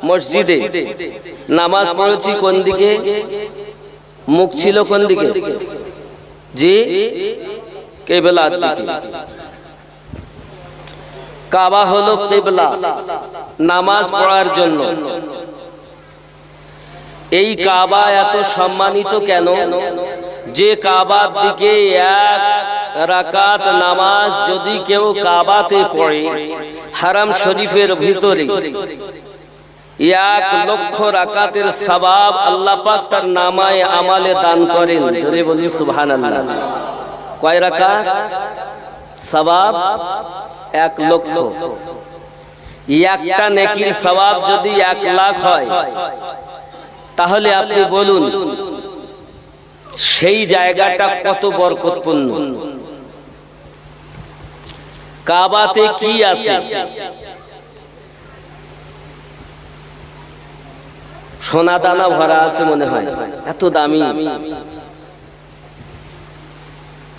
মসজিদে নামাজ পড়েছি কোন দিকে, মুখ ছিল কোন দিকে? জি, কিবলার দিকে। কাবা হলো কিবলা নামাজ পড়ার জন্য। এই কাবা এত সম্মানিত কেন? যে কাবার দিকে এক রাকাত নামাজ যদি কেউ কাবাতে পড়ে, হারাম শরীফের ভিতরে 1,00,000 রাকাতের সওয়াব আল্লাহ পাক তার নামায়ে আমালে দান করেন। জোরে বলি সুবহানাল্লাহ। কয় রাকাত সওয়াব? 1,00,000। একটা নেকির সওয়াব যদি 1,00,000 হয়, তাহলে আপনি বলুন সেই জায়গাটা কত বরকতপূর্ণ। কাবাতে কি আছে? সোনা দানা ভরা আছে মনে হয়, এত দামি।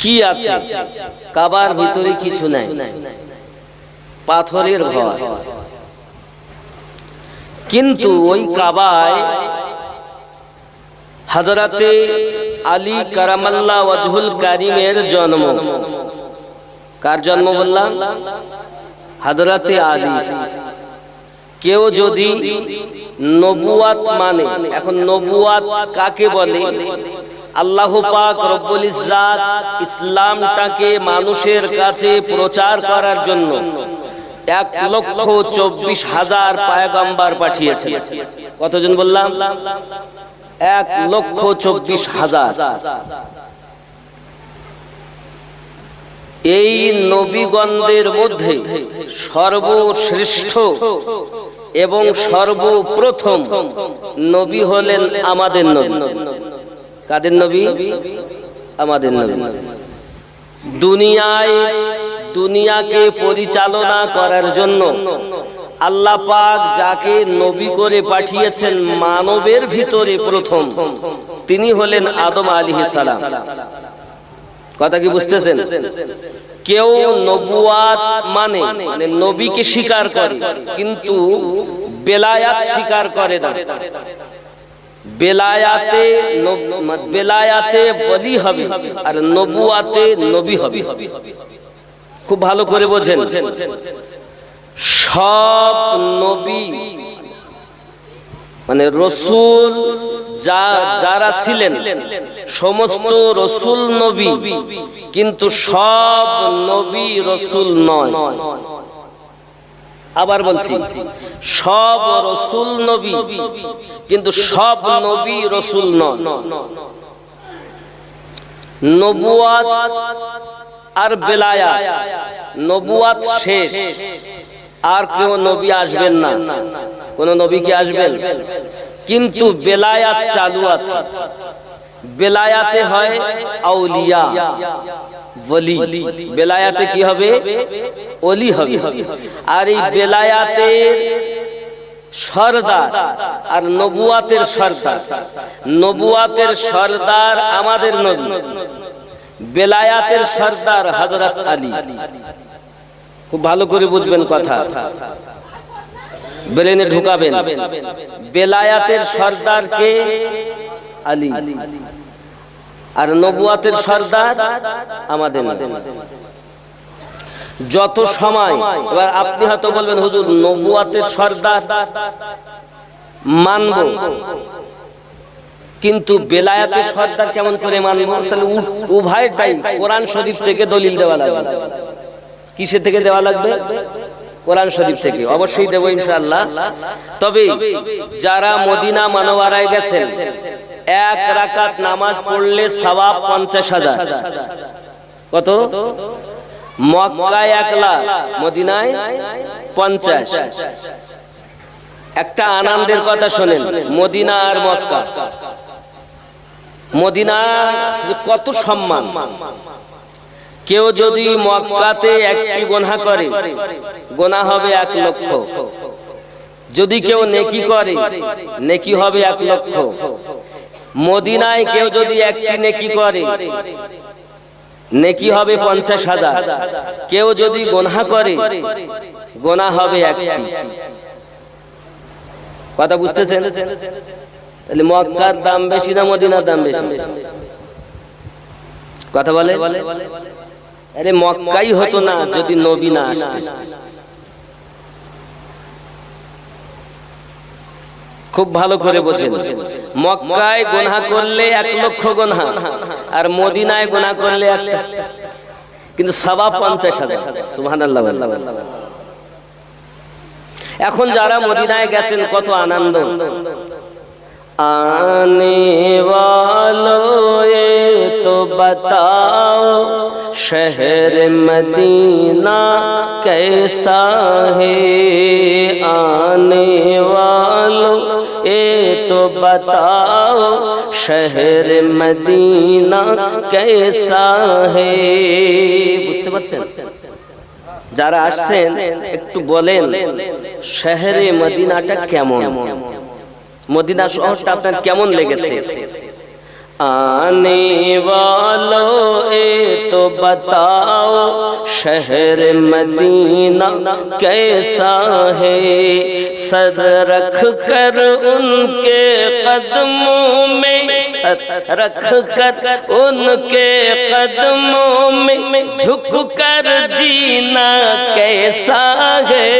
কি আছে? কাবার ভিতরে কিছু নাই, পাথরের ঘর। কিন্তু ওই কাবায় হযরতে আলী কারামাল্লাহ ওয়াজহুল কারিমের জন্ম। কার জন্ম বললাম? হযরতে আলী। কেউ যদি নবুয়াত মানে, এখন নবুয়াত কাকে বলে? আল্লাহ পাক রব্বুল ইজ্জাত ইসলামটাকে মানুষের কাছে প্রচার করার জন্য 1,24,000 পয়গম্বর পাঠিয়েছেন। কতজন বললাম? 1,24,000। এই নবীগণদের মধ্যে সর্বশ্রেষ্ঠ এবং সর্বপ্রথম নবী হলেন আমাদের নবী। কাদের নবী? আমাদের নবী। দুনিয়াকে পরিচালনা করার জন্য আল্লাহ পাক যাকে নবী করে পাঠিয়েছেন মানবের ভিতরে প্রথম, তিনি হলেন আদম আলাইহিস সালাম। কথা কি বুঝতেছেন? কেউ নবুয়াত মানে নবীকে স্বীকার করে, কিন্তু বেলায়াত স্বীকার করে না। বেলায়াতে বলি হবে আর নবুয়াতে নবী হবে। খুব ভালো করে বোঝেন। সব নবী মানে রসুল যারা ছিলেন সমস্ত রসুল নবী, কিন্তু সব নবী রসুল নয়। আবার বলছি, সব রসুল নবী কিন্তু সব নবী রসুল নয়। নবুয়াত আর বেলায়াত, নবুয়াত শেষ, আর কেউ নবী আসবেন না। কোন নবী কি আসবেন? কিন্তু বেলায়াত চালু আছে। বেলায়াতে হয় আউলিয়া ওলি, বেলায়াতে কি হবে? ওলি হবে। আর এই বেলায়াতের সরদার আর নবুয়াতের সরদার, নবুয়াতের সরদার আমাদের নবী, বেলায়াতের সরদার হযরত আলী। খুব ভালো করে বুঝবেন কথা, ব্রেনে ঢুকাবেন। বেলায়াতের সরদার কে? আলী। আর নবুয়াতের সরদার আমাদের নবী। যত সময়, এবার আপনি হয়তো বলবেন হুজুর নবুয়াতের সরদার মানব, কিন্তু বেলায়াতের সরদার কেমন করে মানব? তাহলে উভয়টাই কোরআন শরীফ থেকে দলিল দেওয়া লাগবে। কিসে থেকে দেওয়া লাগবে? কোরআন শরীফ থেকে। অবশ্যই দেব ইনশাআল্লাহ। তবে যারা মদিনা মানওয়ারায় গেছেন, এক রাকাত নামাজ পড়লে সওয়াব 50,000। কত? মক্কায় 1,00,000, মদিনায় 50। একটা আনন্দের কথা শোনেন, মদিনা আর মক্কা, মদিনা কত সম্মান। কেউ যদি মক্কাতে একটি গুনাহ করে, গুনাহ হবে 1,00,000। যদি কেউ নেকি করে, নেকি হবে 1,00,000। মদিনায় কেউ যদি একটি নেকি করে, নেকি হবে 50,000। কেউ যদি গুনাহ করে, গুনাহ হবে একটি। কথা বুঝতেছেন? তাহলে মক্কার দাম বেশি না মদিনার দাম বেশি? কথা বলে? আরে মক্কাই হতো না যদি নবী না আসতেন। খুব ভালো করে বোঝেন, মক্কায় গুনাহ করলে 1 লক্ষ গুনাহ, আর মদিনায় গুনাহ করলে একটা, কিন্তু সওয়াব 50,000। সুবহানাল্লাহ। এখন যারা মদিনায় গেছেন কত আনন্দ। आने वालों ये तो बताओ शहर मदीना कैसा है, आने वालों ये तो बताओ शहर मदीना कैसा है। বুঝতে পারছেন? যারা আসছেন একটু বলেন শহরে মদিনাটা কেমন, মদিনা শহরটা আপনার কেমন লেগেছে? आने वालों ये तो बताओ शहर मदीना कैसा है, सर रख कर उनके कदमों में, रख कर उनके कदमों में झुक कर जीना कैसा है,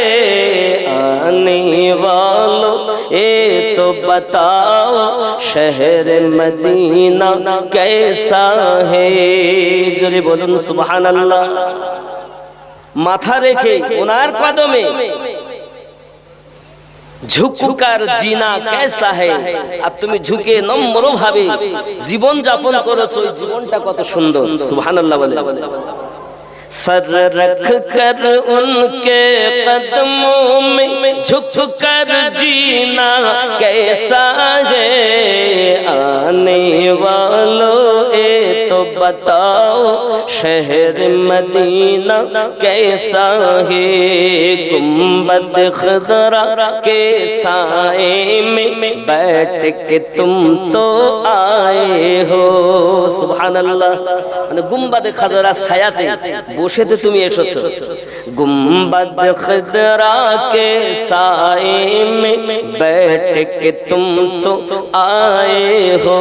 आने वालों ये तो बताओ शहर मदीना कैसा है। जोरे बोलुन सुबहानाल्लाह। माथा रेखे उनार कदमे ঝুঁকার জিনা কেসা হে, আর তুমি ঝুঁকে নম্র ভাবে জীবন যাপন করেছো, ওই জীবনটা কত সুন্দর। সুবহানাল্লাহ বলে। सर रख कर उनके कदमों में झुक कर जीना कैसा है, आने वालों ये तो बताओ शहर मदीना कैसा है, गुंबद खजरा के साए में बैठ के तुम तो आए हो। सुबहानल्लाह। মানে गुंबद खजरा ছায়াতে বসে তো তুমি এসেছো, गुंबद खजरा के साए में बैठ के तुम तो आए हो,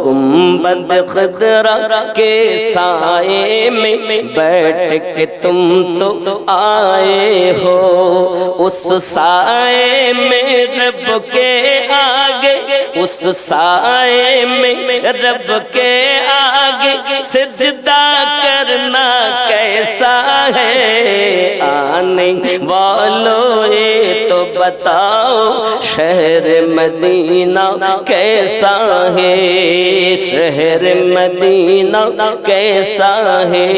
गुंबद खजरा के साए में बैठ के तुम तो आए हो, उस साए में रब के आगे, उस साए में रब के आगे सिजदा करना कैसा है, आने वालों ये तो बताओ शहर मदीना कैसा है, शहर मदीना कैसा है,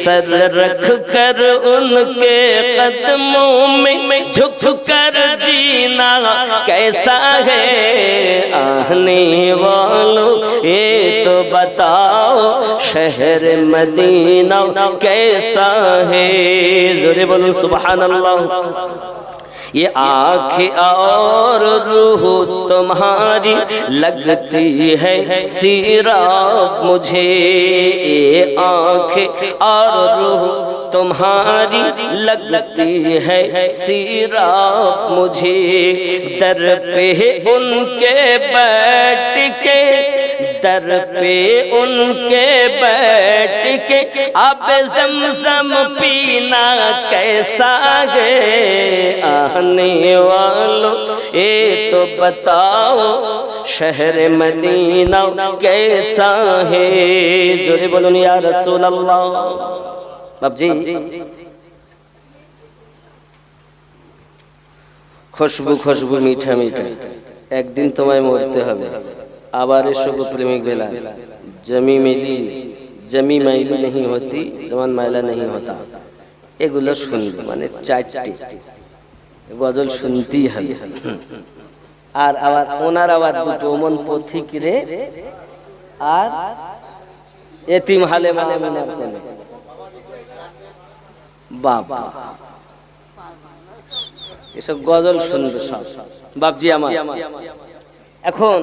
सर रख कर उनके कदमों में झुक कर जीना कैसा है, आने वालों ये तो बताओ शहर मदीना कैसा है। जोरे बोलो सुबहानल्लाह। ये आँखें और रूह तुम्हारी लगती है सीराब मुझे, ये आँखें और रूह तुम्हारी लगती है सीराब मुझे, दर पे उनके बैठ के, दर पे उनके बैठ के अब ज़मज़म पीना कैसा है, आने वालों ये तो बताओ शहर मदीना कैसा है। जोरे बोलून या रसूल अल्लाह। बाप जी खुशबू खुशबू मीठा मीठा, एक दिन तुम्हें मरते হবে, আবার এসো প্রেমিক বেলা, जमी मिली जमी मैली नहीं होती, जमान मैला नहीं होता। এগুলো শুনবে মানে চারটি গজল শুনতেই হবে। আর আবার ওনার আবার দুটো মন পথিক রে আর এতিম হালে মানে মানে বাবা, এসব গজল শুনবে সব বাপজি আমার। এখন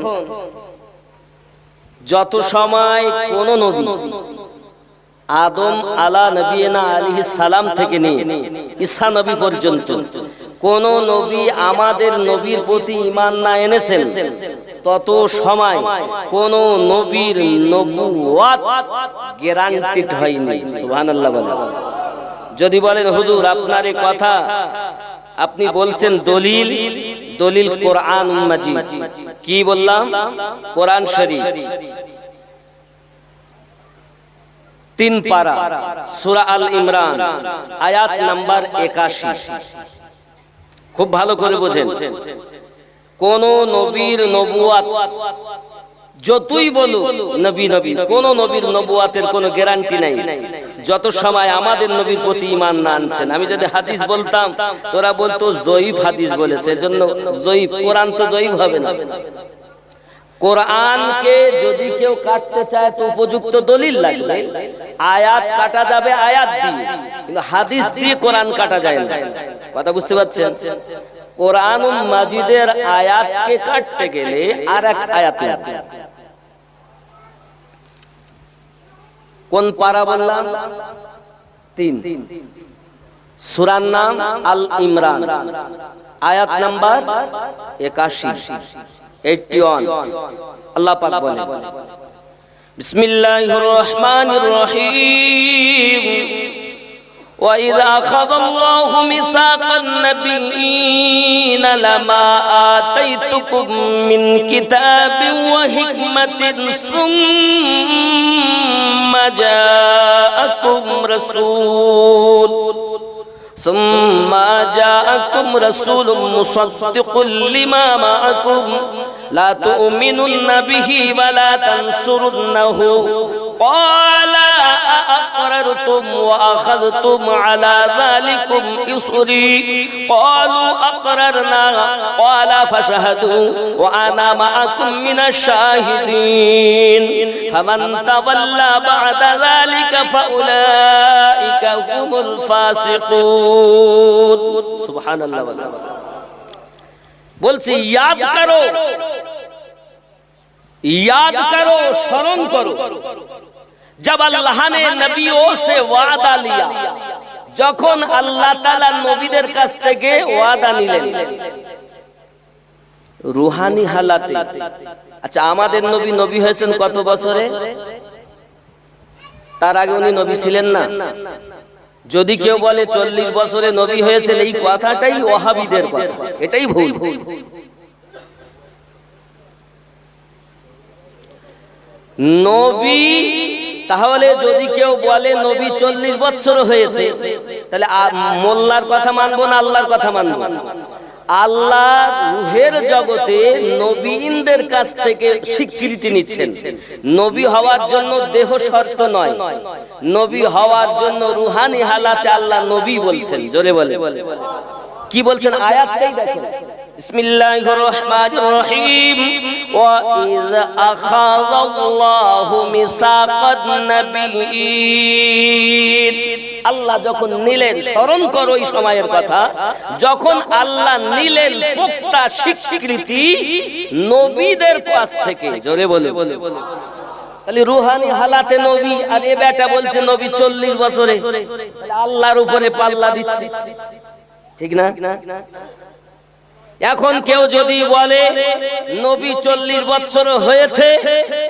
যত সময় কোন নবী আদম আলা নবিয়িনা আলাইহিস সালাম থেকে নিয়ে ঈসা নবী পর্যন্ত কোন নবী আমাদের নবীর প্রতি ঈমান না এনেছেন তত সময় কোন নবীর নবুয়ত গ্যারান্টিড হয়নি। সুবহানাল্লাহ বলেন। যদি বলেন হুজুর আপনার এই কথা আপনি বলছেন দলিল, দলিল কোরআন মাজিদ। কি বললাম? কোরআন শরীফ 3 পারা সূরা আল ইমরান আয়াত নাম্বার 81। খুব ভালো করে বোঝেন, কোন নবীর নবুয়ত যতই বলুক নবী নবী, কোন নবীর নবুয়তের কোনো গ্যারান্টি নাই যত সময় আমাদের নবীর প্রতি ঈমান না আনছেন। আমি যদি হাদিস বলতাম তোরা বলতো জয়ীফ হাদিস বলেছে, এজন্য জয়ীফ। কোরআন তো জয়ীফ হবে না। কোরআনকে যদি কেউ কাটতে চায় তো উপযুক্ত দলিল লাগবে। আয়াত কাটা যাবে আয়াত দিয়ে, কিন্তু হাদিস দিয়ে কোরআন কাটা যায় না। কথা বুঝতে পারছেন? কোরআন মাজিদের আয়াতকে কাটতে গেলে আর এক আয়াত লাগবে। কোন পারা বললাম? 3। সূরার নাম আল ইমরান, আয়াত নাম্বার 81। আল্লাহ পাক বলেন, বিসমিল্লাহির রহমানির রহিম, وَإِذْ أَخَذَ اللَّهُ مِيثَاقَ النَّبِيِّينَ لَمَا آتَيْتُكُم مِّن كِتَابٍ وَحِكْمَةٍ ثُمَّ جاءكم رسول مصدق لما معكم لا تؤمنن به ولا تنصرنه قال أأقررتم وأخذتم على ذلكم إصري قالوا أقررنا قال فاشهدوا وأنا معكم من الشاهدين فمن تولى بعد ذلك فأولئك هم الفاسقون سبحان الله বলছি याद करो স্মরণ করো जब अल्लाह ने नबियों से वादा लिया, যখন আল্লাহ তাআলা নবীদের কাছ থেকে ওয়াদা নিলেন রূহানি হালাতে। আচ্ছা, আমাদের নবী নবী হয়েছেন কত বছরে? তার আগে উনি নবী ছিলেন না? যদি কেউ বলে 40 বছরে নবী হয়েছেন, এই কথাটাই ওয়াহাবীদের কথা, এটাই ভুল। নবী তাহলে যদি কেউ বলে নবী 40 বছর হয়েছে, তাহলে মোল্লার কথা মানবো না আল্লাহর কথা মানবো? আল্লাহ রূহের জগতে নবীদের কাছ থেকে স্বীকৃতি নিচ্ছেন। নবী হওয়ার জন্য দেহ শর্ত নয়, নবী হওয়ার জন্য রূহানি হালাতে আল্লাহ নবী বলছেন। জোরে বলে কি বলছেন? আয়াতটাই দেখেন, বিসমিল্লাহির রহমানির রহিম, ওয়া ইয আখাযাল্লাহু মিসাকান নাবিয়্যিন। আল্লাহ যখন নিলেন, স্মরণ করো এই সময়ের কথা, যখন আল্লাহ নিলেন পোক্তা স্বীকৃতি নবীদের কাছ থেকে। জোরে বলে তাহলে রূহানি হালাতে নবী, আর এ বেটা বলছে নবী 40 বছরে, আল্লাহর উপরে পাল্লা দিচ্ছে, ঠিক না? এখন কেউ যদি বলে নবী 40 বছর হয়েছে,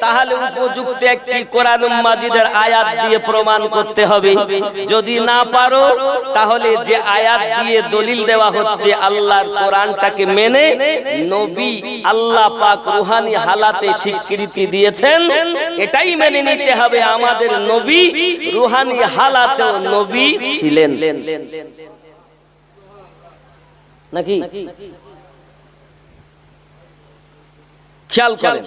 তাহলে উপযুক্ত একটি কোরআন মাজিদের আয়াত দিয়ে প্রমাণ করতে হবে। যদি না পারো, তাহলে যে আয়াত দিয়ে দলিল দেওয়া হচ্ছে আল্লাহর কোরআনটাকে মেনে নবী আল্লাহ পাক রূহানি হালাতে স্বীকৃতি দিয়েছেন, এটাই মেনে নিতে হবে। আমাদের নবী রূহানি হালাতেও নবী ছিলেন নাকি? ख्याल करें,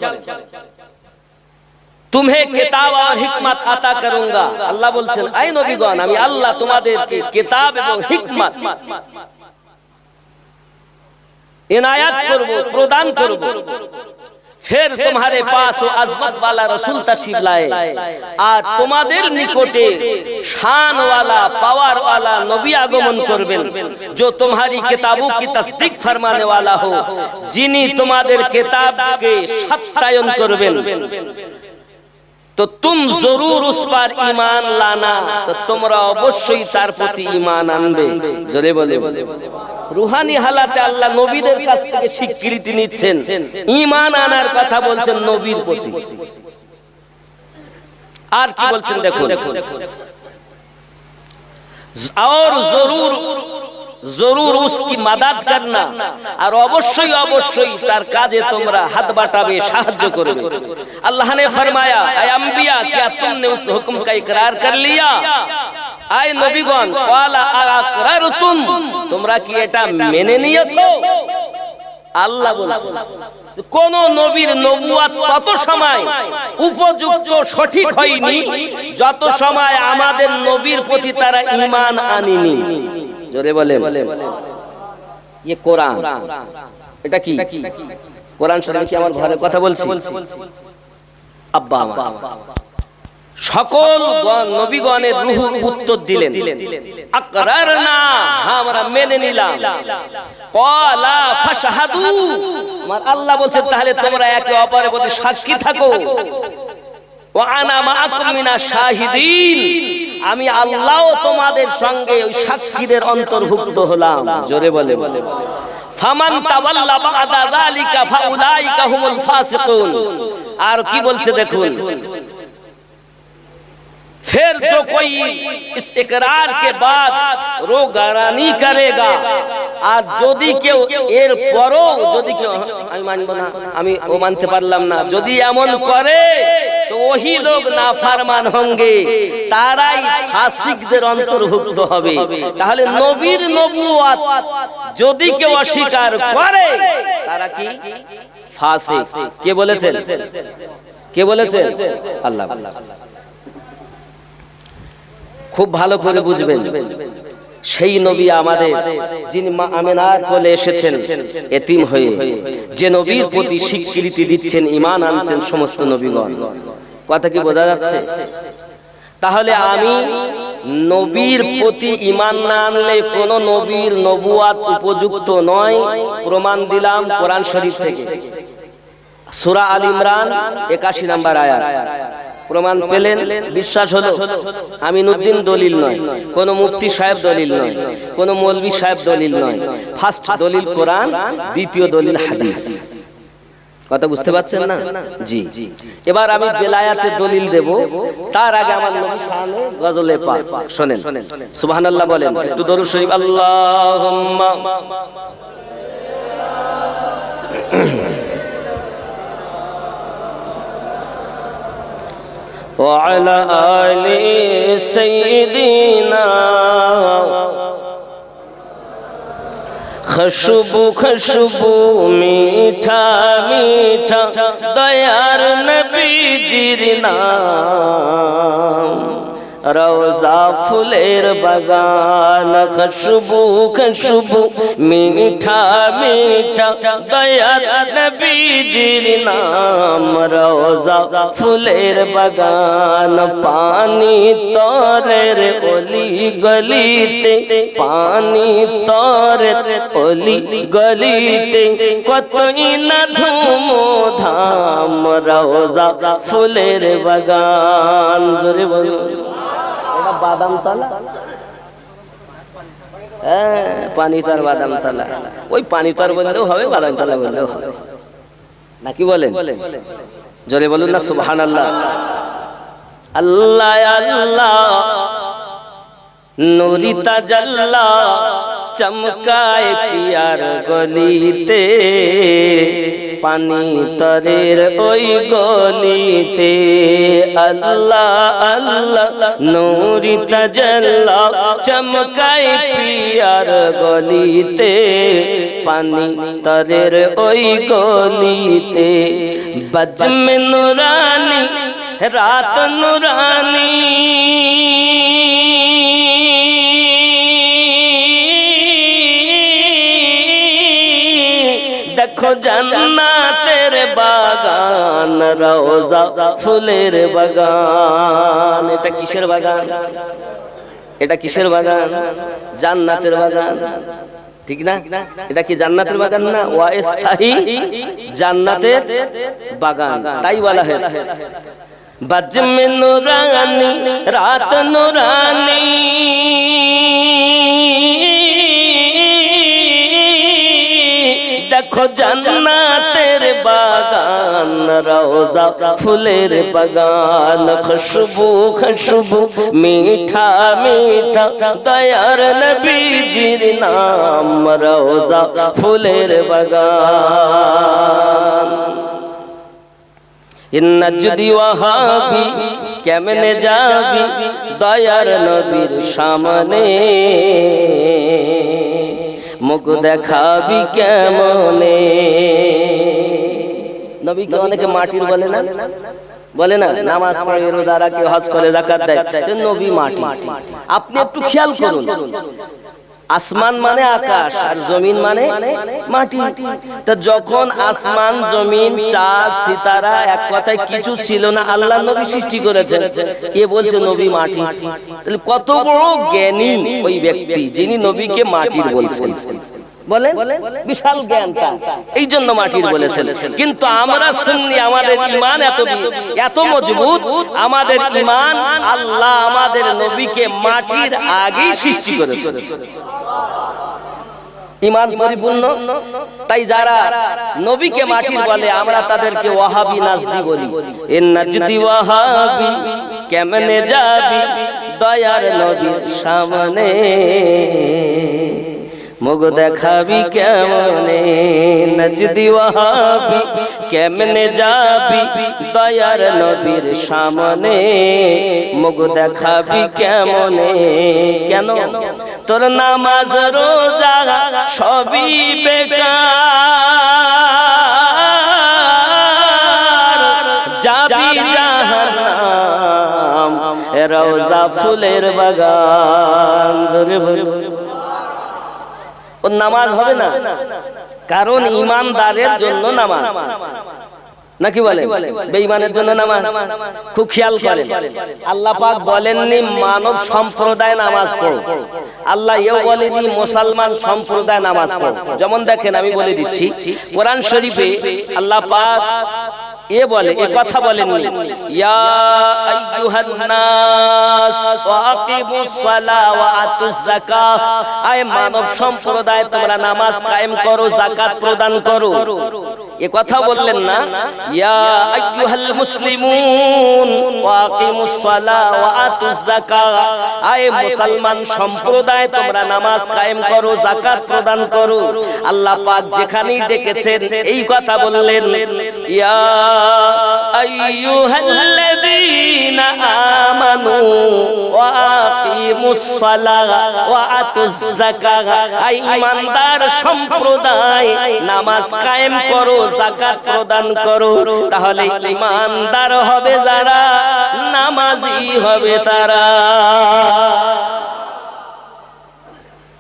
तुम्हें किताब और हिकमत अता करूंगा। अल्लाह बोलছেন, আই নবীগণ, আমি আল্লাহ তোমাদেরকে কিতাব এবং হিকমত इनायत করব, প্রদান করব। फिर तुम्हारे पास वो अजमत वाला रसूल तशरीफ लाए, আর তোমাদের নিকটে शान वाला पावर वाला नबी आगमन করবেন, जो तुम्हारी किताबों की तस्दीक फरमाने वाला हो, যিনি তোমাদের কিতাবকে সত্যায়ন করবেন। तो तुम जरूर उस पर ईमान लाना, तो তোমরা অবশ্যই তার প্রতি ঈমান আনবে। জোরে বলে রূহানি হালাতে আল্লাহ নবীদের কাছ থেকে স্বীকৃতি নিচ্ছেন, ঈমান আনার কথা বলছেন নবীর প্রতি। আর কি বলছেন দেখুন, और जरूर उसकी मदद करना, और अवश्य अवश्य तार काजे तुमरा हाथ बाटाबे, साहाज्य करबे। अल्लाह ने फरमाया, ऐ अंबिया, क्या तुमने उस हुक्म का इकरार कर लिया? आए नबीगण, वाला अकरारतुम, তোমরা কি এটা মেনে নিয়েছো? আল্লাহ বলেছেন কোন নবীর নবুয়ত তত সময় উপযুক্ত সঠিক হয়নি যত সময় আমাদের নবীর প্রতি তারা ঈমান আনেনি। জোরে বলেন, ये কোরআন, এটা কি কোরআন শরীফ কি আমার ঘরের কথা বলছি? আব্বা সকল নবীগণের রূহ উত্তর দিলেন, আকরারনা, আমরা মেনে নিলাম। ক্বালা ফাশহাদু, আমার আল্লাহ বলেন তাহলে তোমরা একে অপরের প্রতি সাক্ষী থাকো। ওয়া আনা মাআকুম মিনাশ শাহিদিন, আমি আল্লাহও তোমাদের সঙ্গে ওই সাক্ষীদের অন্তর্ভুক্ত হলাম। জোরে বলে ফামান তাওয়াল্লা বা'দা যালিকা ফাউলাইকা হুমুল ফাসিকুন। আর কি বলছে দেখুন, फिर जो कोई इस इकरार के बाद रोगारानी करेगा, আর যদি কেউ এর পরও যদি কেউ আমি মানব না, আমি ও মানতে পারলাম না, যদি এমন করে তো ওই লোক নাফরমান होंगे, তারাই ফাসিকদের অন্তর্ভুক্ত হবে। তাহলে নবীর নবুয়ত যদি কেউ অস্বীকার করে তারা কি ফাসিক। কে বলেছেন? কে বলেছেন? আল্লাহ। খুব ভালো করে বুঝবেন, সেই নবী আমাদের যিনি মা আমিনার কোলে এসেছেন এতিম হয়ে, যে নবীর প্রতি স্বীকৃতি দিচ্ছেন, ঈমান আনছেন সমস্ত নবীগণ। কথা কি বোঝা যাচ্ছে? তাহলে আমি নবীর প্রতি ঈমান না আনলে কোন নবীর নবুয়ত উপযুক্ত নয়, প্রমাণ দিলাম কোরআন শরীফ থেকে। সূরা আল ইমরান 81 নম্বর আয়াত। প্রমাণ পেলেন, বিশ্বাস হলো? আমিনুদ্দিন দলিল নয়, কোন মুফতি সাহেব দলিল নয়, কোন মৌলভী সাহেব দলিল নয়। ফার্স্ট দলিল কোরআন, দ্বিতীয় দলিল হাদিস। কথা বুঝতে পারছেন না? জি। এবার আমি বেলায়াতে দলিল দেব, তার আগে আমার নবী শানে গজলে পাক শুনেন। সুবহানাল্লাহ বলেন, একটু দরুদ শরীফ। আল্লাহুম্মা وعلى آل سيدنا खुशबू खुशबू मीठा मीठा दयार नबी जीर नाम, রওজা ফুলের বাগান, খুশবু খুশবু মিঠা মিঠা দয়ার নবীজির নাম, রওজা ফুলের বাগান, পানি তরের অলি গলিতে, পানি তরের অলি গলিতে, কতই না ধুম ধাম, রওজা ফুলের বাগান। জোরে বলুন। বাদাম তলা, পানি তার বাদাম তলা, ওই পানি তার বললেও হবে, বাদাম তলা বললেও হবে, নাকি বলেন? জোরে বলুন না সুবহানাল্লাহ। আল্লাহ আল্লাহ নূরি তাজাল্লা চমকায় পিয়ার গলিতে, পানি তরের ওই গলিতে, আল্লাহ আল্লাহ নূরি তাজাল্লা চমকায় পিয়ার গলিতে, পানি তরের ওই গলিতে, বজমে নুরানি রাত নুরানি, দেখো জান্নাতের বাগান, রওজা ফুলের বাগান। এটা কিসের বাগান? এটা কিসের বাগান? জান্নাতের বাগান, ঠিক না? এটা কি জান্নাতের বাগান না? ওয়াস্তাহি জান্নাতের বাগান, তাই বলা হয়েছে। बज्म नूरानी रात नूरानी देखो जन्नतेर बागान रोजा फूलेर बागान खुशबू खुशबू मीठा मीठा दयार नबीजीर नाम रोजा फूलेर बागान इन्ना जुदी वहाबी केमने जाबी दयार नबीर सामने मुख देखाबी केमने नबी के অনেকে মাটির বলে না নামাজ পড়ে রোজা রাখে হজ করে যাকাত দেয় নবী মাটি আপনি একটু খেয়াল করুন আসমান মানে আকাশ আর জমিন মানে মাটি তো যখন আসমান জমিন চাঁদ সিতারা এক কথায় কিছু ছিল না আল্লাহ নবী সৃষ্টি করেছেন এ বলছে নবী মাটি তাহলে কত বড় জ্ঞানী ওই ব্যক্তি যিনি নবীকে মাটির বলছেন বলেন বিশাল জ্ঞান তার এইজন্য মাটির বলেছেন কিন্তু আমরা সুন্নি আমাদের ঈমান এত মজবুত আমাদের ঈমান আল্লাহ আমাদের নবীকে মাটির আগেই সৃষ্টি করেছেন ঈমান পরিপূর্ণ তাই যারা নবীকে মাটির বলে আমরা তাদেরকে ওয়াহাবি নাজদি বলি এন নাজদি ওয়াহাবি কেমনে যাবি দয়ার নবীর সামনে মুখ দেখাবি কেমনে নজদি ওয়াহাবি কেমনে যাবি দয়ার নবীর সামনে মুখ দেখাবি কেমনে কেন তোর নামাজ রোজা সবই বেকার যাবি জাহান্নাম রওজা ফুলের বাগান জোরে বলো ও নামাজ হবে না কারণ ঈমানদারের জন্য নামাজ নাকি বলে বেঈমানের জন্য নামাজ খুব খেয়াল করেন আল্লাহ পাক বলেননি মানব সম্প্রদায় নামাজ পড়ো আল্লাহ এও বলেনি মুসলমান সম্প্রদায় নামাজ পড়ো যেমন দেখেন আমি বলে দিচ্ছি কোরআন শরীফে আল্লাহ পাক এ বলে এ কথা বলেননি ইয়া আইয়ুহান নাস ওয়া আকিমুস সালাহ ওয়া আতুজ যাকাত আয় মানব সম্প্রদায় তোমরা নামাজ কায়েম করো যাকাত প্রদান করো এ কথা বললেন না ইয়া আইয়ুহাল মুসলিমুন ওয়া আকিমুস সালাহ ওয়া আতুজ যাকাত আয় মুসলমান সম্প্রদায় তোমরা নামাজ কায়েম করো যাকাত প্রদান করো আল্লাহ পাক যেখানেই ডেকেছেন এই কথা বললেন ইয়া আইয়ুহাল্লাযীনা আমানু ওয়া আকিমুস সালাহ ওয়া আতুজ যাকাত আই ঈমানদার সম্প্রদায় নামাজ কায়েম করো যাকাত প্রদান করো তাহলে ঈমানদার হবে যারা নামাজি হবে তারা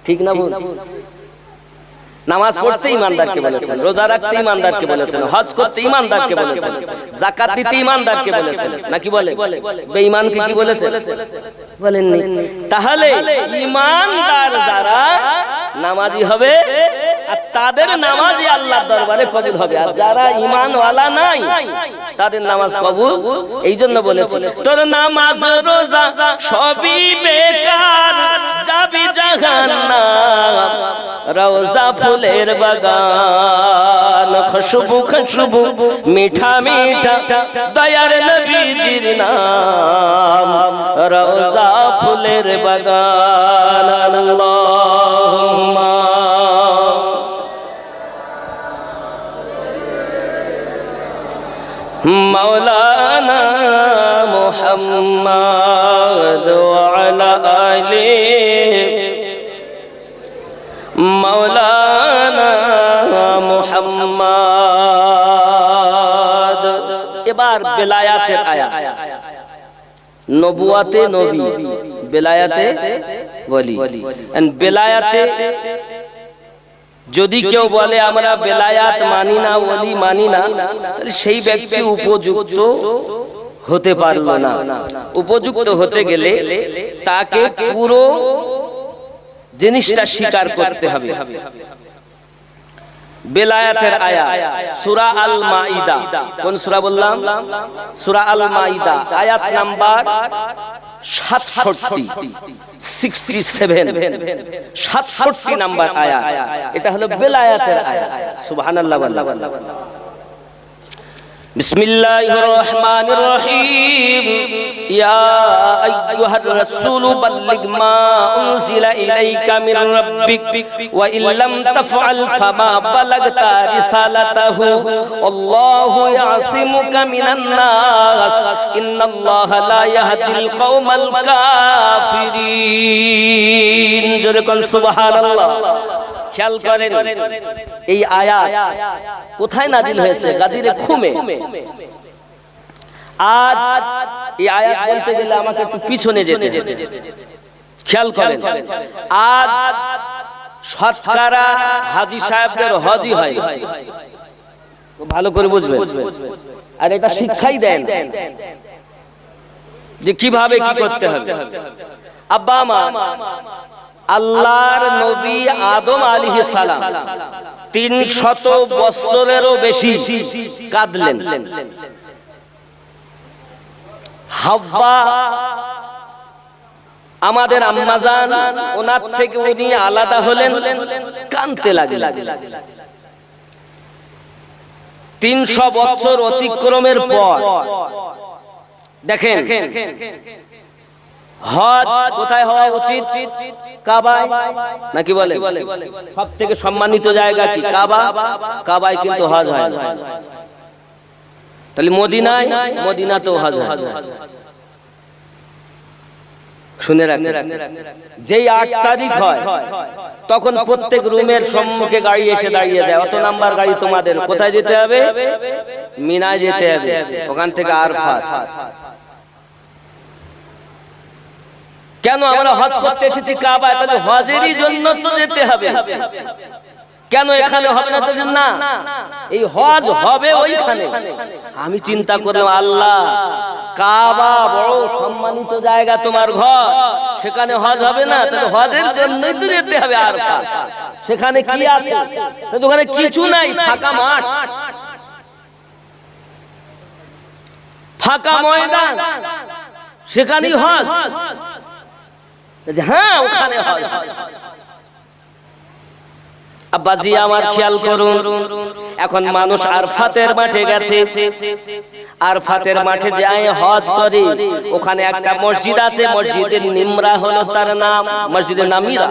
ঠিক না বল নামাজ পড়তে ঈমানদারকে বলেছেন রোজা রাখতে ঈমানদারকে বলেছেন হজ করতে ঈমানদারকে বলেছেন যাকাত দিতে ঈমানদারকে বলেছেন নাকি বলে বেঈমানকে কি বলেছেন বলেননি তাহলে ঈমানদার যারা নামাজি হবে আর তাদের নামাজই আল্লাহর দরবারে কবুল হবে আর যারা ঈমানওয়ালা নাই তাদের নামাজ কবুল এইজন্য বলেছেন তোর নামাজ রোজা সবই বেকার যাবি জাহান্নাম রওজা ফুলের বাগান খুশবু খুশবু মিঠা মিঠা দয়ার নবীজির নাম রওজা ফুলের বাগান আল্লাহুম্মা মাওলানা মুহাম্মদ ওয়া আলা আলিহি মাওলানা মুহাম্মদ এবার বেলায়াতের আয়াত নবুয়াতে নবী বেলায়াতে ওলি এন্ড বেলায়াতে যদি কেউ বলে আমরা বেলায়াত মানি না ওলি মানি না তাহলে সেই ব্যক্তি উপযুক্ত হতে পারলো না উপযুক্ত হতে গেলে তাকে পুরো জিনিসটা স্বীকার করতে হবে বেলায়াতের আয়াত সূরা আল মাইদা। কোন সূরা বললাম? সূরা আল মাইদা, আয়াত নাম্বার 67, 67 নাম্বার আয়াত। এটা হলো বেলায়াতের আয়াত। সুবহানাল্লাহ। বিসমিল্লাহির রহমানির রহিম। ইয়া আইয়ুহার রাসূলু বাল্লিগ মা উনজিলা ইলাইকা মির রাব্বিক ওয়া ইল্লাম তাফআল ফামা বালাগতা রিসালাতাহু আল্লাহু ইয়াসিমুকা মিনান নাস ইন্নাল্লাহা লা ইয়াহদিল কওমাল কাফিরিন। জোরে কোন সুবহানাল্লাহ। খেয়াল করেন এই আয়াত কোথায় নাজিল হয়েছে? গাদিরে খুমে। আজ এই আয়াত বলতে গেলে আমাকে একটু পিছনে যেতে হবে। খেয়াল করেন, আজ শতকরা হাজী সাহেবদের হজই হয়। ভালো করে বুঝবেন, আর এটা শিক্ষাই দেন যে কিভাবে কি করতে হবে। আব্বা মা আল্লাহর নবী আদম আলাইহিস সালাম 300 বছরেরও বেশি কাঁদলেন। হাওয়া আমাদের আম্মাজান, ওনার থেকে উনি আলাদা হলেন, কাঁদতে লাগলেন। 300 বছর অতিক্রমের পর দেখেন হজ কোথায় হওয়া উচিত? কাবায়, নাকি বলে? সবথেকে সম্মানিত জায়গা কি? কাবা। কাবায় কিন্তু হজ হয় না। তাহলে মদিনায়, মদিনাতেও হজ হয়। শুনে রাখেন, যেই 8 তারিখ হয় তখন প্রত্যেক রুমের সম্মুখে গাড়ি এসে দাঁড়িয়ে যায়। অত নাম্বার গাড়ি তোমাদের। কোথায় যেতে হবে? মিনায় যেতে হবে, ওখান থেকে আরাফাত। কেন আমরা হজ করতে এসেছি কাবায়? তাহলে হজেরই জন্য তো যেতে হবে। কেন এখানে হবে না? না, এই হজ হবে ওইখানে। আমি চিন্তা করলাম, আল্লাহ, কাবা বড় সম্মানিত জায়গা, তোমার ঘর, সেখানে হজ হবে না? তাহলে হজের জন্যই তো যেতে হবে আরাফাত। সেখানে কি আছে? ওখানে কিছু নাই, ফাঁকা মাঠ, ফাঁকা ময়দান, সেখানেই হজ। হ্যাঁ, ওখানে হজ। আব্বাজি আমার খেয়াল করুন, এখন মানুষ আরাফাতের মাঠে গেছে। আরাফাতের মাঠে যায় হজ করে। ওখানে একটা মসজিদ আছে, মসজিদের নিমরা হলো তার নাম, মসজিদের নামিরা।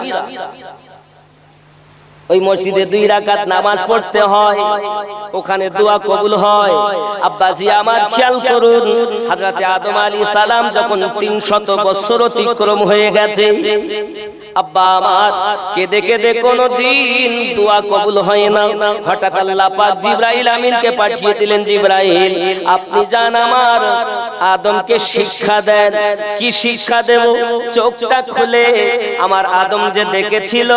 ওই মসজিদে 2 রাকাত নামাজ পড়তে হয়, ওখানে দোয়া কবুল হয়। আব্বাজি আমার খেয়াল করুন, হযরতে আদম আলাইহিস সালাম যখন 300 বছর অতিক্রম হয়ে গেছে, আব্বা আমার কেঁদে কেঁদে কোনদিন দোয়া কবুল হয় না। হঠাৎ আল্লাহ পাক জিবরাইল আমিনকে পাঠিয়ে দিলেন, জিবরাইল আপনি যান আমার আদমকে শিক্ষা দেন। কি শিক্ষা দেব? চোখটা খুলে আমার আদম যে দেখেছিল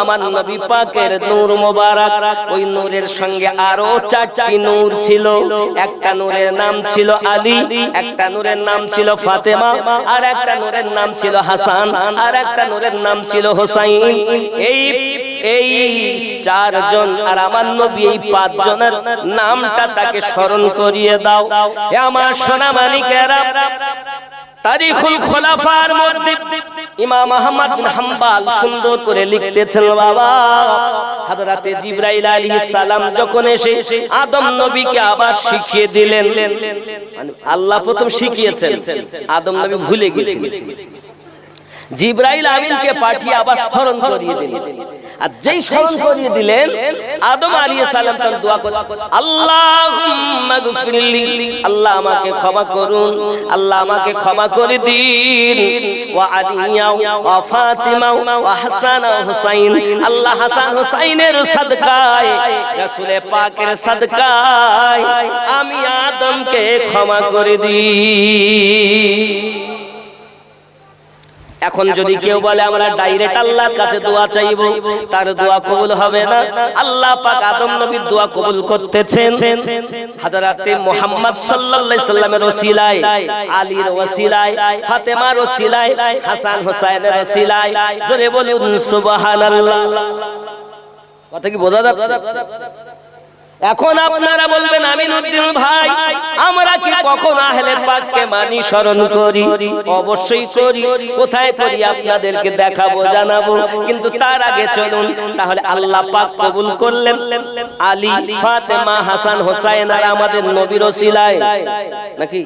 আমার নবী পাকের নূর মোবারক, ওই নূরের সঙ্গে আরো 4টি নূর ছিল। একটা নূরের নাম ছিল আলী, একটা নূরের নাম ছিল ফাতেমা, আর একটা নূরের নাম ছিল হাসান, আর একটা নূরের নাম ছিল হোসাইন। এই 4 জন আর আমার নবী, এই 5 জনের নামটা তাকে স্মরণ করিয়ে দাও। হে আমার সোনা মানিকেরা, তারিখুল খোলাফার মধ্যে ইমাম আহমদ বিন হাম্বল সুন্দর করে লিখতেছেন, বাবা হযরতে জিবরাইল আলাইহিস সালাম যখন এসে আদম নবীকে আবার শিখিয়ে দিলেন, মানে আল্লাহ প্রথম শিখিয়েছেন, আদম নবী ভুলে গেছিলেন। জিবরাইল আমিনকে পাঠিয়ে আবার স্মরণ করিয়ে দিলেন। আর যেই স্মরণ করিয়ে দিলেন, আদম আলাইহিস সালাম তার দোয়া করলেন, আল্লাহুম্মা গফিরলি, আল্লাহ আমাকে ক্ষমা করুন, আল্লাহ আমাকে ক্ষমা করে দিন। ওয়া আলিয়া ওয়া ফাতিমা ওয়া হাসান ওয়া হুসাইন, আল্লাহ হাসান হুসাইনের সাদকায়, রাসূল পাকের সাদকায় আমি আদমকে ক্ষমা করে দিই। এখন যদি কেউ বলে আমরা ডাইরেক্ট আল্লাহর কাছে দোয়া চাইবো, তার দোয়া কবুল হবে না। আল্লাহ পাক আদম নবীর দোয়া কবুল করতেছেন হযরতে মুহাম্মদ সাল্লাল্লাহু আলাইহি সাল্লামের ওসিলায়, আলীর ওসিলায়, ফাতেমার ওসিলায়, হাসান হুসাইনের ওসিলায়। জোরে বলুন সুবহানাল্লাহ। কথা কি বোঝা যাচ্ছে? এখন আপনারা বলবেন আমিনউদ্দিন ভাই, আমরা কি কখন আহলে পাককে মানি, স্মরণ করি? অবশ্যই করি। কোথায় করি আপনাদেরকে দেখাবো, জানাবো। কিন্তু তার আগে চলুন তাহলে আল্লাহ পাক কবুল করলেন আলী, ফাতেমা, হাসান, হোসাইন আর আমাদের নবীর ওসিলায় নাকি?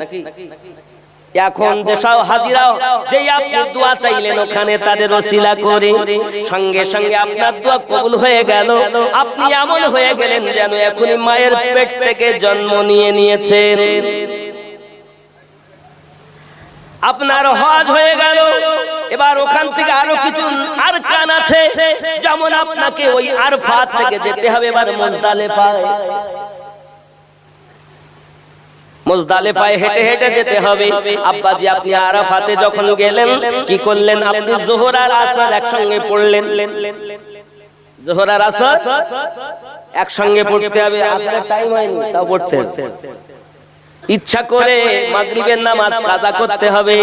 এখন যেসব হাজিরা যেই আপনি দোয়া চাইলেন ওখানে তাদের ওসিলা করে সঙ্গে সঙ্গে আপনার দোয়া কবুল হয়ে গেল। আপনি এমন হয়ে গেলেন যেন এখনই মায়ের পেট থেকে জন্ম নিয়েছেন। আপনার হজ হয়ে গেল। এবার ওখান থেকে আরো কিছু আরকান আছে, যেমন আপনাকে ওই আরফাত থেকে যেতে হবে এবার মুজদালিফায়। মুজদালিফায় হেঁটে হেঁটে যেতে হবে। আব্বাজি আপনি আরাফাতে যখন গেলেন কি করলেন? আপনি যোহর আর আসর একসঙ্গে পড়লেন। যোহর আর আসর একসঙ্গে পড়তে হবে। আসরের টাইম হয়নি তাও পড়তে হবে। ইচ্ছা করে মাগরিবের নামাজ কাজা করতে হবে।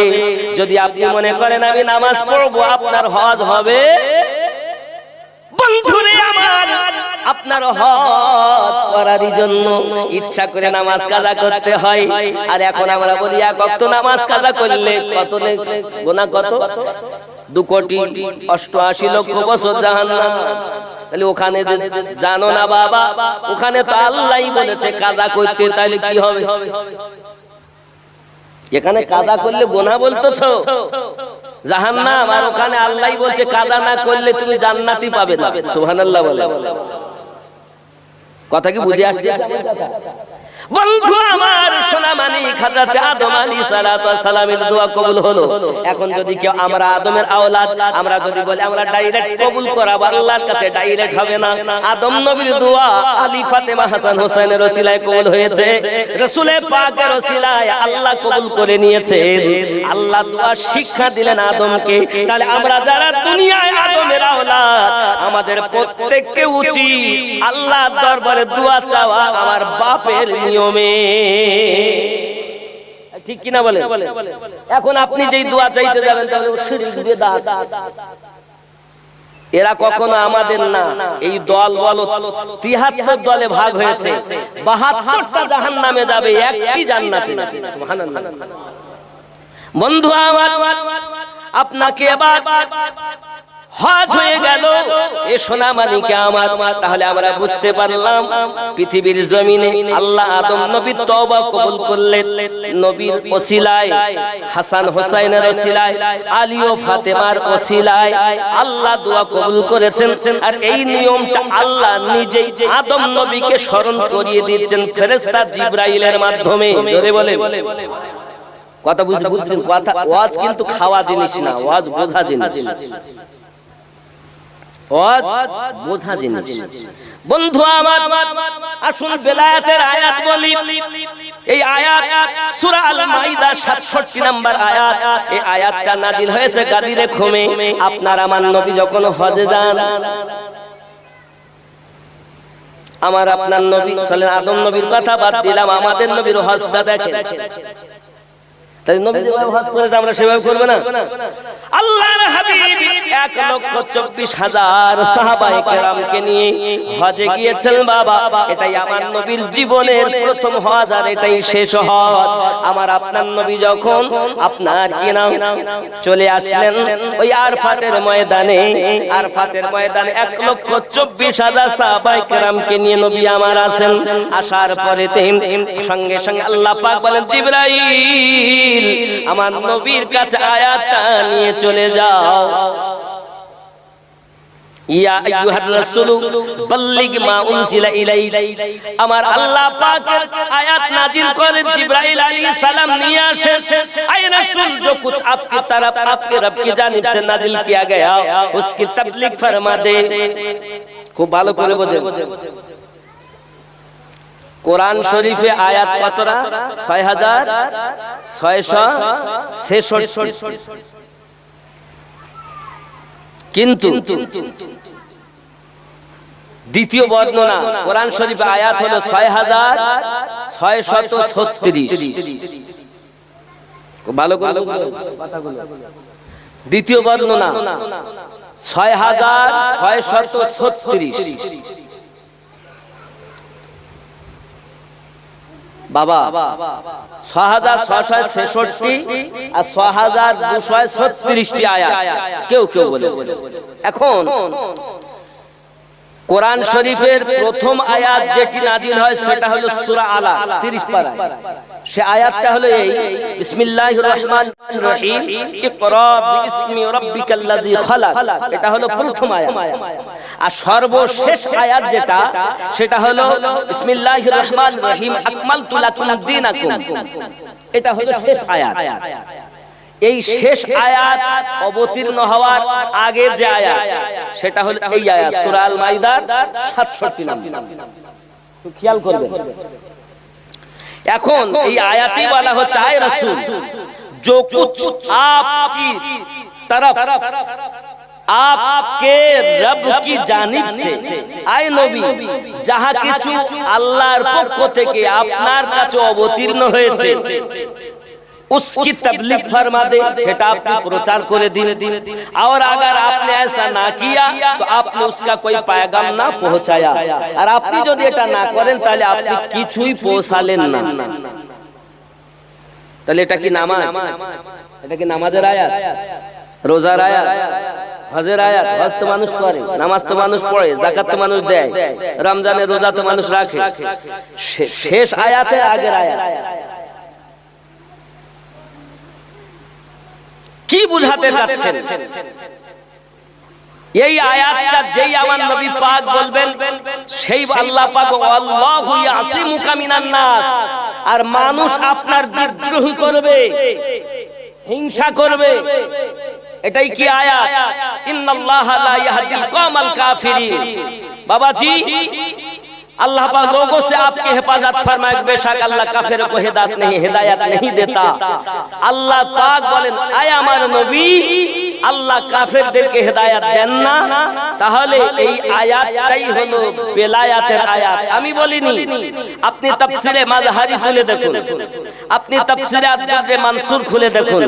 যদি আপনি মনে করেন আমি নামাজ পড়বো, আপনার হজ হবে। বন্ধুরে আমার, আপনার হজ করার জন্য ইচ্ছা করে নামাজ কাজা করতে হয়। আর এখন আমরা বলি এক ওয়াক্ত নামাজ কাজা করলে কত গুনাহ, কত 2,88,00,000 বছর জাহান্নাম। তাহলে ওখানে জানো না বাবা, ওখানে তো আল্লাহই বলেছে কাজা করতে, তাহলে কি হবে? এখানে কাজা করলে গুনাহ বলতেছো জাহান্নাম, আর ওখানে আল্লাহই বলছে কাজা না করলে তুমি জান্নাতই পাবে না। সুবহানাল্লাহ বলে। কথা কি বুঝে আসছে? বন্ধু আমার, সোনামানি হযরত আদম আলাইহিস সালাতু ওয়াস সালামের দোয়া কবুল হলো। এখন যদি কেউ আমরা আদমের আওলাদ, আমরা যদি বলি আমরা ডাইরেক্ট কবুল করাবো, আল্লাহর কাছে ডাইরেক্ট হবে না। আদম নবীর দোয়া আলী, ফাতেমা, হাসান, হোসেনের ওসিলায় কবুল হয়েছে। রাসূল পাকের ওসিলায় আল্লাহ কবুল করে নিয়েছেন। আল্লাহ দোয়া শিক্ষা দিলেন আদমকে। তাহলে আমরা যারা দুনিয়ায় আদমের আওলাদ, আমাদের প্রত্যেককে উচিত আল্লাহর দরবারে দোয়া চাওয়া আমার বাপের নিয়মে, ঠিক কিনা বলে? এখন আপনি যেই দোয়া চাইতে যাবেন তাহলে শিরক বিদআত। এরা কখনো আমাদের না। এই দল বলো 73 দলে ভাগ হয়েছে, 72টা জাহান্নামে যাবে, একটি জান্নাতে যাবে। সুবহানাল্লাহ। বন্ধু আমার, আপনাকে এবার হজ হয়ে গেল এ সোনামানিকে আমার। তাহলে আমরা বুঝতে পারলাম পৃথিবীর জমিনে আল্লাহ আদম নবীর তওবা কবুল করলেন নবীর ওসিলায়, হাসান হোসাইনের ওসিলায়, আলী ও ফাতেমার ওসিলায় আল্লাহ দোয়া কবুল করেছেন। আর এই নিয়মটা আল্লাহ নিজেই আদম নবীকে স্মরণ করিয়ে দিচ্ছেন ফেরেশতা জিবরাইলের মাধ্যমে। জোরে বলে কথা বুঝছেন? কথা ওয়াজ কিন্তু খাওয়া জিনিস না, ওয়াজ বোঝা জিনিস। বোঝা জিনিস। বন্ধু আমার, আসুন বেলায়েতের আয়াত বলি। এই আয়াত সূরা আল মাইদা 67 নম্বর আয়াত। এই আয়াতটা নাজিল হয়েছে গাদিরে খুমে। আপনার আমার নবী যখন হজে যান, আমার আপনার নবী চলেন, আদম নবীর কথা বাদ দিলাম, আমাদের নবীর হজটা দেখেন। তাই নবী যেভাবে হজ করেছে আমরা সেভাবে করব না? আল্লাহর হাবিব 1,24,000 সাহাবায়ে কেরামকে নিয়ে হজে গিয়েছেন বাবা। এটাই আমার নবীর জীবনের প্রথম হজ, আর এটাই শেষ হজ। আমার আপনার নবী যখন আপনার কি নাম চলে আসলেন ওই আরফাতের ময়দানে, আরফাতের ময়দানে 1,24,000 সাহাবায়ে কেরামকে নিয়ে নবী আমার আছেন। আসার পরে সঙ্গে সঙ্গে আল্লাহ পাক বলেন, জিবরাইল আমার নবীর কাছে আয়াতটা নিয়ে চলে যাও। ইয়া আইয়ুহার রাসূল বাল্লিগ মা উনজিলা ইলাইক। আমার আল্লাহ পাকের আয়াত নাজিল করে জিবরাইল আলাইহিস সালাম নিয়ে আসেন। আয় রাসূল, जो कुछ आपकी तरफ आपके रब की जानिब से नाजिल किया गया उसकी तबलीग फरमा दे। খুব ভালো করে বোঝেন। কোরআন শরীফে আয়াত কতটা? 6,666। কিন্তু দ্বিতীয় বর্ণনা কোরআন শরীফে আয়াত হলো 6,636। ভালো করে কথাগুলো। দ্বিতীয় বর্ণনা 6,636। বাবা 6666 আর 6236টি আয়াত কেউ কেউ বলেছে। এখন কোরআন শরীফের প্রথম আয়াত যেটি নাজিল হয় সেটা হলো সূরা আলা 30 পারা। সে আয়াতটা হলো এই, বিসমিল্লাহির রহমানির রহিম, ইকরা বিইসমি রাব্বিকাল্লাযী খালাক। এটা হলো প্রথম আয়াত। আর সর্বশেষ আয়াত যেটা, সেটা হলো বিসমিল্লাহির রহমানির রহিম, আকমালতু লাকুম দীনাকুম। এটা হলো শেষ আয়াত। এই শেষ আয়াত অবতীর্ণ হওয়ার আগে যে আয়াত, সেটা হলো এই আয়াত সূরা আল মাইদার 67 নম্বর। তো খেয়াল করবেন, এখন এই আয়াতে বলা হচ্ছে, আয় রাসূল जो कुछ आपकी तरफ आपके रब की जानिब से, আয় নবী যাহা কিছু আল্লাহর পক্ষ থেকে আপনার কাছে অবতীর্ণ হয়েছে, उसकी तबलीग फरमा दे, সেটা আপনি প্রচার করে দিন। और अगर आपने ऐसा ना किया तो आपने उसका कोई पैगाम ना पहुंचाया। আর আপনি যদি এটা না করেন তাহলে আপনি কিছুই পৌঁছালেন না। তাহলে এটা কি নামাজ? এটা কি নামাজের আয়াত, রোজার আয়াত, হজের আয়াত? হজ তো মানুষ করে, নামাজ তো মানুষ পড়ে, যাকাত তো মানুষ দেয়, রমজানের রোজা তো মানুষ রাখে। শেষ আয়াতের আগের আয়াত কি বুঝাতে চাচ্ছেন? এই আয়াতটা যেই আমার নবী পাক বলবেন, সেই আল্লাহ পাক আল্লাহু ইয়াসিমুকা মিনান নাস, আর মানুষ আপনার বিদ্রোহ করবে, হিংসা করবে। এটাই কি আয়াত? ইন্নাল্লাহা লা ইয়াহদিল কওমাল কাফিরিন। বাবাজি, अल्लाह पाक लोगों से आपकी हिफाजत फरमाए, बेशक अल्लाह काफिर को हिदायत नहीं देता। अल्लाह पाक बोलेन, आय আমার নবী আল্লাহ কাফেরদেরকে হিদায়াত দেন না। তাহলে এই আয়াতটাই হলো বেলায়াতের আয়াত। আমি বলিনি, আপনি তাফসীরে মাজহারি খুলে দেখুন, আপনি তাফসীরে আদ-দুররে মানসুর খুলে দেখুন,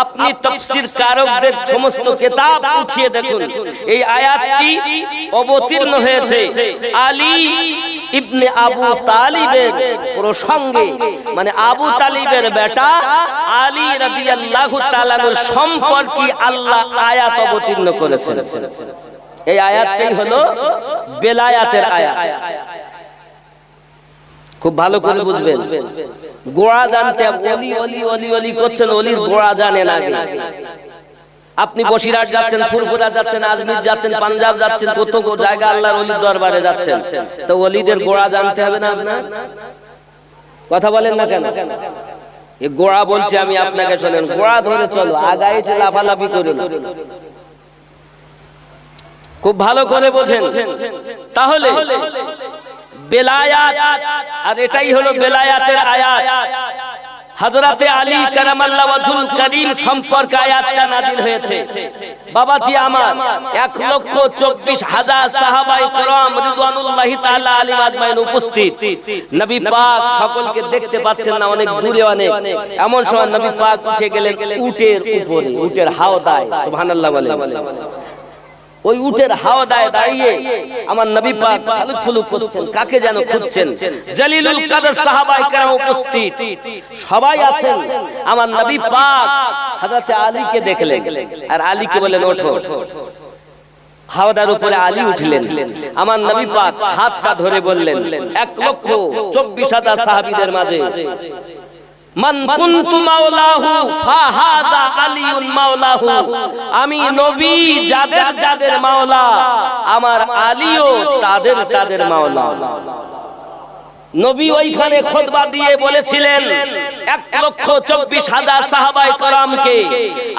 আপনি তাফসীর কারকদের সমস্ত কিতাব উঠিয়ে দেখুন। এই আয়াতটি অবতীর্ণ হয়েছে আলী ইবনে আবু তালিবের প্রসঙ্গে, মানে আবু তালিবের বেটা আলী রাদিয়াল্লাহু তাআলার সম্পর্কে আল্লাহ আয়াত অবতীর্ণ করেছেন। এই আয়াতটাই হলো বেলায়াতের আয়াত। খুব ভালো করে বুঝবেন, গোড়া জানতে ওলি ওলি ওলি ওলি করছেন, ওলির গোড়া জানেন আগে। আপনি বসিরহাট যাচ্ছেন, ফুরফুরা যাচ্ছেন, আজমির যাচ্ছেন, পাঞ্জাব যাচ্ছেন, কত জায়গা আল্লাহর ওলির দরবারে যাচ্ছেন, তো ওলিদের গোড়া জানতে হবে না আপনার? কথা বলেন না কেন? এই গোড়া বলছি আমি আপনাকে, শোনেন, গোড়া ধরে চলো, আগায় যে লাফালাফি করুন। খুব ভালো করে বোঝেন। তাহলে বেলায়াত, আর এটাই হলো বেলায়াতের আয়াত। হযরতে আলী কারামাল্লাহু ওয়াজহুল কারীম সম্পর্কে আয়াতটা নাযিল হয়েছে। বাবাজি আমার, 1,24,000 সাহাবায়ে কেরাম রিদওয়ানুল্লাহি তাআলা আলাইহিম আজমাইন উপস্থিত। নবী পাক সকলকে দেখতে পাচ্ছেন না, অনেক দূরে অনেক। এমন সময় নবী পাক উঠে গেলেন উটের উপরে, উটের হাওদায়। সুবহানাল্লাহ বলেন। ওই উটের হাওদায় দাঁড়িয়ে আমার নবী পাক ফালুক ফুলুক করছেন, কাকে যেন খুঁজছেন। জলিলুল কদর সাহাবায়ে কেরাম উপস্থিত, সবাই আছেন। আমার নবী পাক হযরতে আলীকে দেখলেন, আর আলীকে বললেন, ওঠো। হাওদার উপরে আলী উঠলেন। আমার নবী পাক হাতটা ধরে বললেন, 1,24,000 সাহাবীদের মাঝে, মান কুনতু মাওলাহু ফাহাদা আলিউন মাওলাহু, আমি নবী যাদের যাদের মাওলা, আমার আলীও তাদের তাদের মাওলা। নবী ওইখানে খুতবা দিয়ে বলেছিলেন 1,24,000 সাহাবায়ে কেরামকে,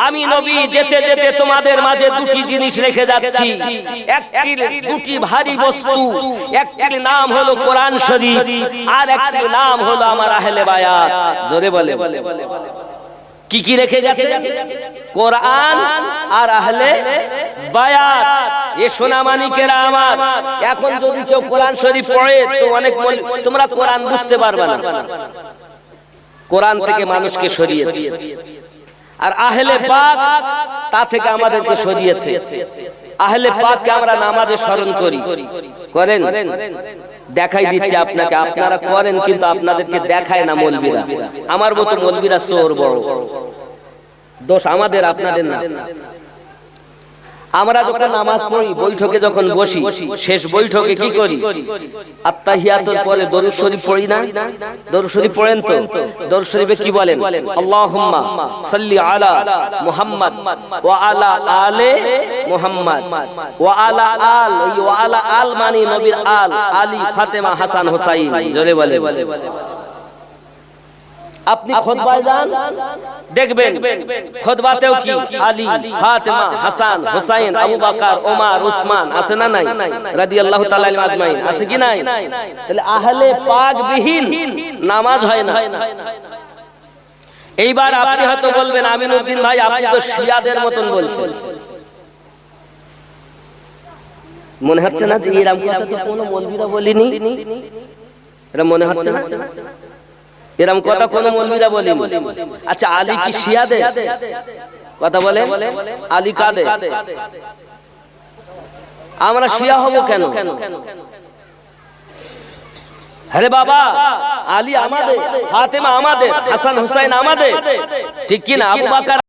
আমি নবী যেতে যেতে তোমাদের মাঝে দুটি জিনিস রেখে যাচ্ছি। দুটি ভারী বস্তু, একটির নাম হলো কোরআন শরীফ, আর একটির নাম হলো আমার আহলে বায়াত। জোরে বলে, কি কি রেখে গেছে? কোরআন আর আহলে বায়াত। এ সোনামানিকেরা আমার, এখন যদি কেউ কোরআন শরীফ পড়ে তো অনেক, তোমরা কোরআন বুঝতে পারবে না। কোরআন থেকে মানুষকে সরিয়েছে, আর আহলে পাক তা থেকে আমাদেরকে সরিয়েছে। আহলে পাককে আমরা নামাজে স্মরণ করি, করেন? দেখাই দিচ্ছে আপনাকে, আপনারা করেন কিন্তু আপনাদেরকে দেখায় না মৌলবীরা। আমার মতো মৌলবীরা চোর বড়, দোষ আমাদের আপনাদের না। আমরা যখন নামাজ পড়ি, বৈঠকে যখন বসি, শেষ বৈঠকে কি করি? আত্তাহিয়াতুর পরে দরুদ শরীফ পড়ি না? দরুদ শরীফ পড়েন তো? দরুদ শরীফে কি বলেন? আল্লাহুম্মা সাল্লি আলা মুহাম্মাদ ওয়া আলা আলে মুহাম্মাদ ওয়া আলা আল। এই ওয়া আলা আল মানে নবীর আল, আলী, ফাতেমা, হাসান, হুসাইন। জোরে বলে। আপনি খুতবায় যান, দেখবেন খুতবাতেও কি আলী, ফাতেমা, হাসান, হুসাইন, আবু বকর, ওমর, উসমান আছে না নাই? রাদিয়াল্লাহু তাআলা আজমাইন আছে কি নাই? তাহলে আহলে পাক বিহীন নামাজ হয় না। এইবার আপনি হয়তো বলবেন, আমিনউদ্দিন ভাই আপনি তো শিয়াদের মতন বলছেন। মনে হচ্ছে না যে এরকম কথা তো কোনো মৌলবীরা বলেনি? এটা মনে হচ্ছে না এরকম কথা কোন মৌলবীরা বলেনি? আচ্ছা, আলী কি শিয়াদের কথা বলে? আলী কাদের? আমরা শিয়া হব কেন? আরে বাবা, আলী আমাদের, ফাতেমা আমাদের, হাসান হুসাইন আমাদের, ঠিক কি না? আবু বকর